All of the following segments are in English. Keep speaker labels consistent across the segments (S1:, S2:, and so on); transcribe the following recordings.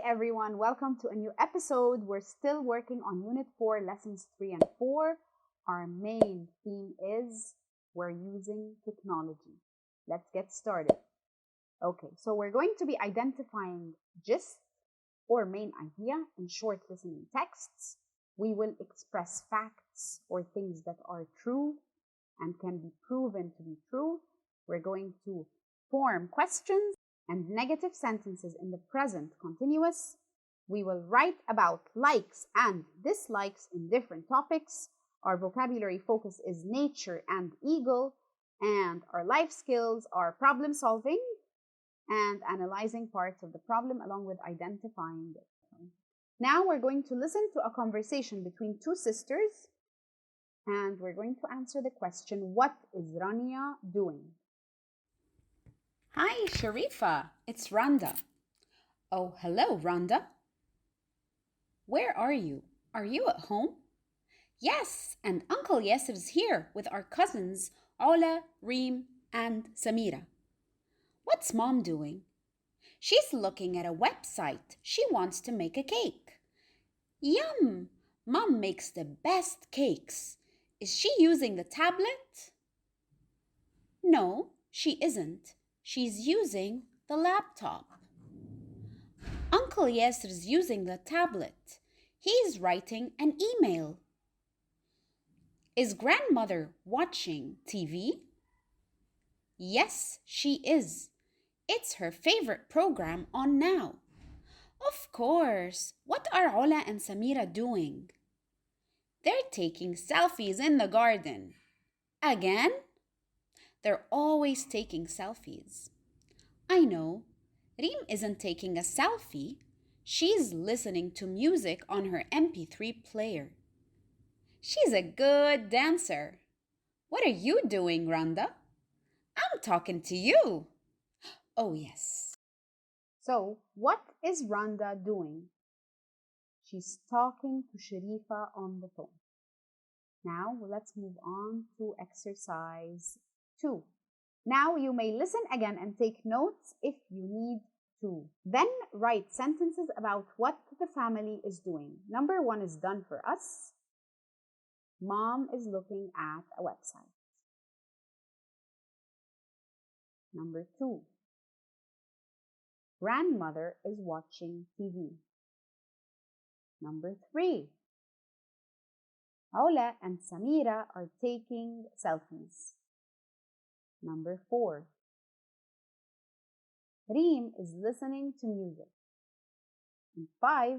S1: everyone, welcome to a new episode. We're still working on Unit 4, Lessons 3 and 4. Our main theme is we're using technology. Let's get started. Okay, so we're going to be identifying gist or main idea in short listening texts. We will express facts or things that are true and can be proven to be true. We're going to form questions and negative sentences in the present continuous. We will write about likes and dislikes in different topics. Our vocabulary focus is nature and eagle, and our life skills are problem solving and analyzing parts of the problem along with identifying it. Now we're going to listen to a conversation between two sisters, and we're going to answer the question, what is Rania doing?
S2: Hi, Sharifa. It's Rhonda. Oh, hello, Rhonda. Where are you? Are you at home? Yes, and Uncle Yasser is here with our cousins, Ola, Reem, and Samira. What's Mom doing? She's looking at a website. She wants to make a cake. Yum! Mom makes the best cakes. Is she using the tablet? No, she isn't. She's using the laptop. Uncle Yasser is using the tablet. He's writing an email. Is grandmother watching TV? Yes, she is. It's her favorite program on now. Of course. What are Ola and Samira doing? They're taking selfies in the garden. Again? They're always taking selfies. I know. Reem isn't taking a selfie. She's listening to music on her MP3 player. She's a good dancer. What are you doing, Rhonda? I'm talking to you. Oh, yes.
S1: So, what is Rhonda doing? She's talking to Sharifa on the phone. Now, let's move on to exercise 2. Now, you may listen again and take notes if you need to. Then, write sentences about what the family is doing. Number 1 is done for us. Mom is looking at a website. Number 2. Grandmother is watching TV. Number 3. Ola and Samira are taking selfies. Number 4. Reem is listening to music. And 5.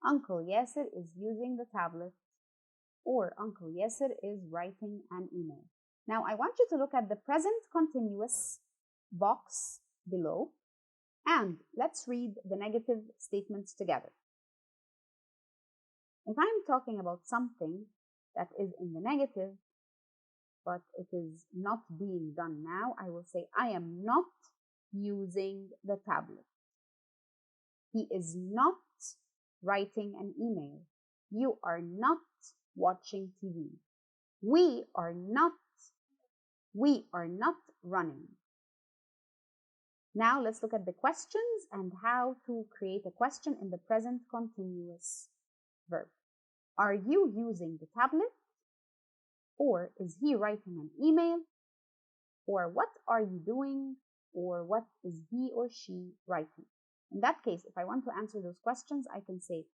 S1: Uncle Yasser is using the tablet, or Uncle Yasser is writing an email. Now I want you to look at the present continuous box below, and let's read the negative statements together. If I'm talking about something that is in the negative, but it is not being done now, I will say, I am not using the tablet. He is not writing an email. You are not watching TV. We are not running. Now let's look at the questions and how to create a question in the present continuous verb. Are you using the tablet? Or is he writing an email? Or what are you doing? Or what is he or she writing? In that case, if I want to answer those questions, I can say,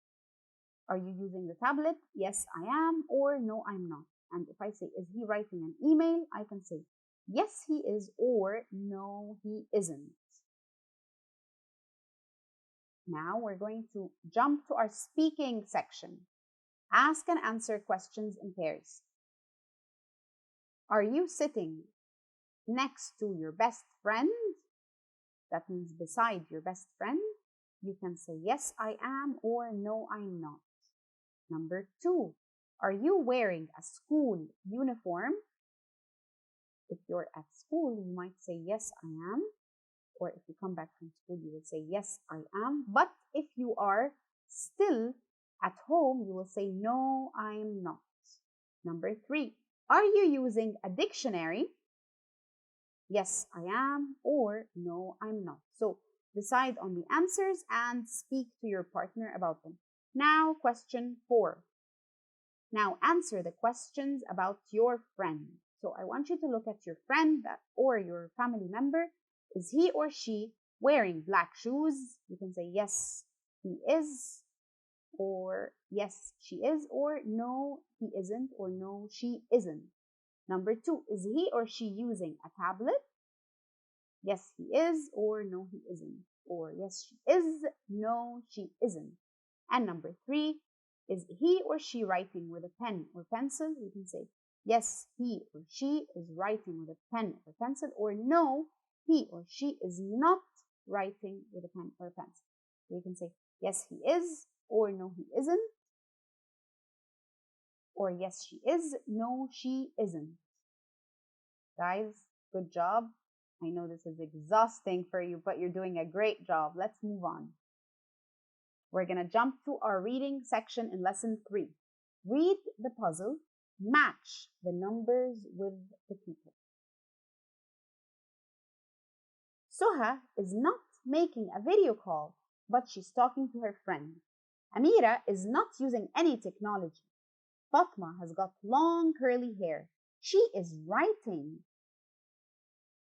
S1: are you using the tablet? Yes, I am, or no, I'm not. And if I say, is he writing an email? I can say, yes, he is, or no, he isn't. Now we're going to jump to our speaking section. Ask and answer questions in pairs. Are you sitting next to your best friend? That means beside your best friend. You can say, yes, I am, or no, I'm not. Number 2, are you wearing a school uniform? If you're at school, you might say, yes, I am. Or if you come back from school, you will say, yes, I am. But if you are still at home, you will say, no, I'm not. Number 3, are you using a dictionary? Yes, I am, or no, I'm not. So decide on the answers and speak to your partner about them. Now, question 4. Now, answer the questions about your friend. So I want you to look at your friend or your family member. Is he or she wearing black shoes? You can say yes, he is, or yes, she is, or no, he isn't, or no, she isn't. Number 2, is he or she using a tablet? Yes, he is, or no, he isn't, or yes, she is, no, she isn't. And number 3, is he or she writing with a pen or pencil? You can say yes, he or she is writing with a pen or pencil, or no, he or she is not writing with a pen or a pencil. You can say yes, he is, or no, he isn't, or yes, she is, no, she isn't. Guys, good job. I know this is exhausting for you, but you're doing a great job. Let's move on. We're going to jump to our reading section in lesson 3. Read the puzzle, match the numbers with the people. Suha is not making a video call, but she's talking to her friend. Amira is not using any technology. Fatma has got long curly hair. She is writing.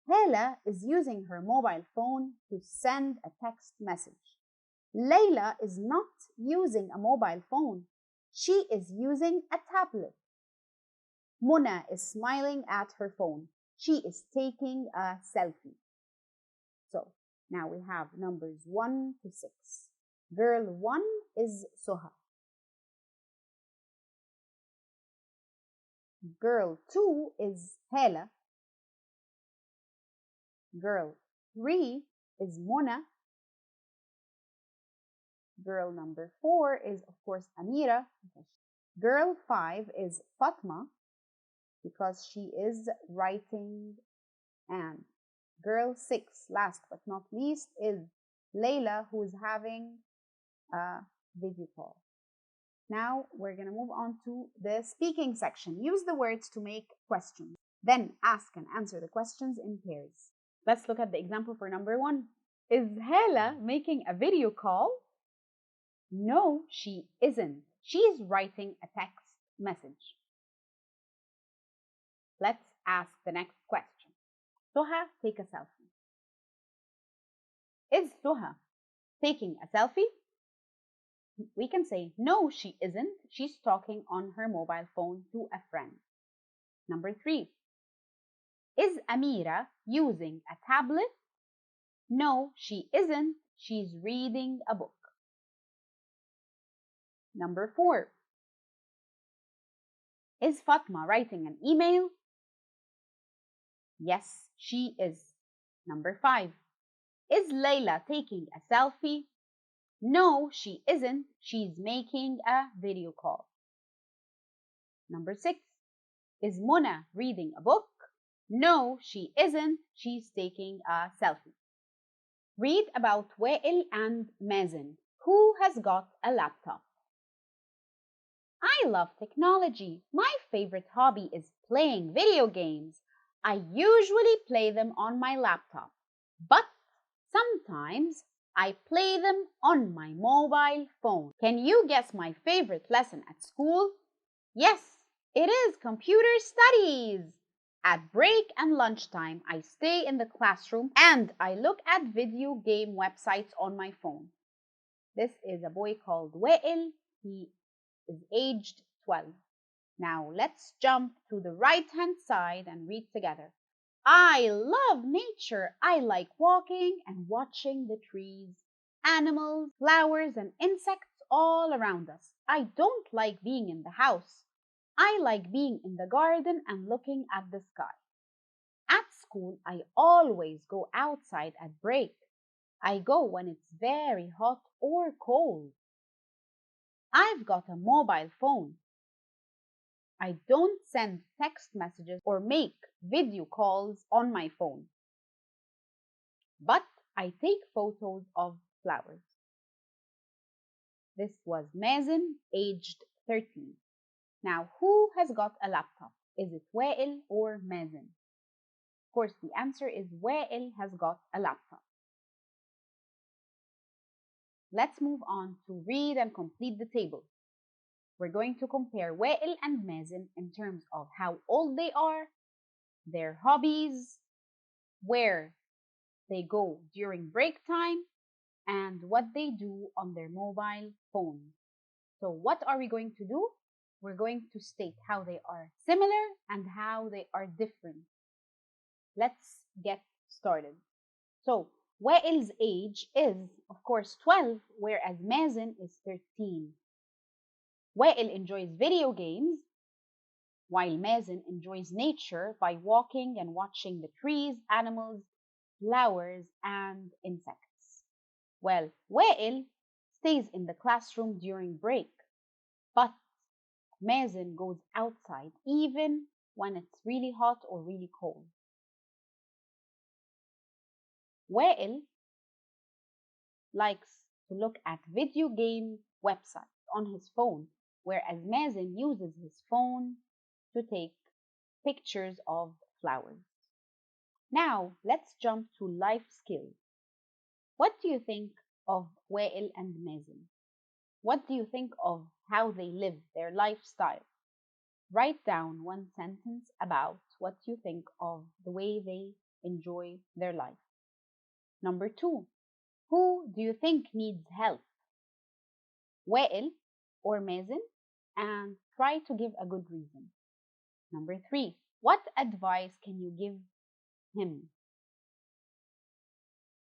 S1: Hala is using her mobile phone to send a text message. Layla is not using a mobile phone. She is using a tablet. Mona is smiling at her phone. She is taking a selfie. So now we have numbers 1 to 6. Girl 1 is Suha. Girl 2 is Hala. Girl 3 is Mona. Girl number 4 is, of course, Amira. Girl 5 is Fatma because she is writing. And girl 6, last but not least, is Layla, who is having a video call. Now we're going to move on to the speaking section. Use the words to make questions. Then ask and answer the questions in pairs. Let's look at the example for number 1. Is Hala making a video call? No, she isn't. She is writing a text message. Let's ask the next question. Suha, take a selfie. Is Suha taking a selfie? We can say, no, she isn't. She's talking on her mobile phone to a friend. Number 3. Is Amira using a tablet? No, she isn't. She's reading a book. Number 4. Is Fatma writing an email? Yes, she is. Number 5. Is Layla taking a selfie? No, she isn't. She's making a video call. Number 6. Is Mona reading a book? No, she isn't. She's taking a selfie. Read about Wael and Mazen. Who has got a laptop? I love technology. My favorite hobby is playing video games. I usually play them on my laptop, but sometimes I play them on my mobile phone. Can you guess my favorite lesson at school? Yes, it is computer studies. At break and lunchtime, I stay in the classroom and I look at video game websites on my phone. This is a boy called Wael. He is aged 12. Now let's jump to the right-hand side and read together. I love nature. I like walking and watching the trees, animals, flowers, and insects all around us. I don't like being in the house. I like being in the garden and looking at the sky. At school, I always go outside at break. I go when it's very hot or cold. I've got a mobile phone. I don't send text messages or make video calls on my phone, but I take photos of flowers. This was Mazen, aged 13. Now, who has got a laptop? Is it Wael or Mazen? Of course, the answer is Wael has got a laptop. Let's move on to read and complete the table. We're going to compare Wael and Mazen in terms of how old they are, their hobbies, where they go during break time, and what they do on their mobile phone. So, what are we going to do? We're going to state how they are similar and how they are different. Let's get started. So, Wael's age is, of course, 12, whereas Mazen is 13. Wael enjoys video games, while Mazen enjoys nature by walking and watching the trees, animals, flowers, and insects. Well, Wael stays in the classroom during break, but Mazen goes outside even when it's really hot or really cold. Wael likes to look at video game websites on his phone, whereas Mazen uses his phone to take pictures of flowers. Now, let's jump to life skills. What do you think of Wael and Mazen? What do you think of how they live their lifestyle? Write down one sentence about what you think of the way they enjoy their life. Number two, who do you think needs help? Wael or Mazen? And try to give a good reason. Number three, what advice can you give him,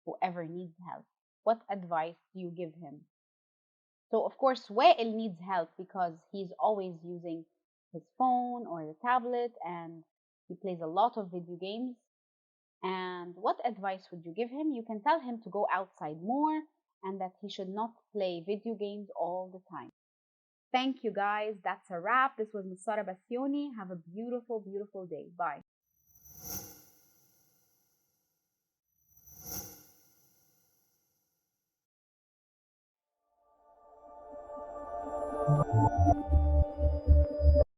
S1: whoever needs help? What advice do you give him? So, of course, Wael needs help because he's always using his phone or the tablet and he plays a lot of video games. And what advice would you give him? You can tell him to go outside more and that he should not play video games all the time. Thank you guys. That's a wrap. This was Miss Sara Bassioni. Have a beautiful, beautiful day. Bye.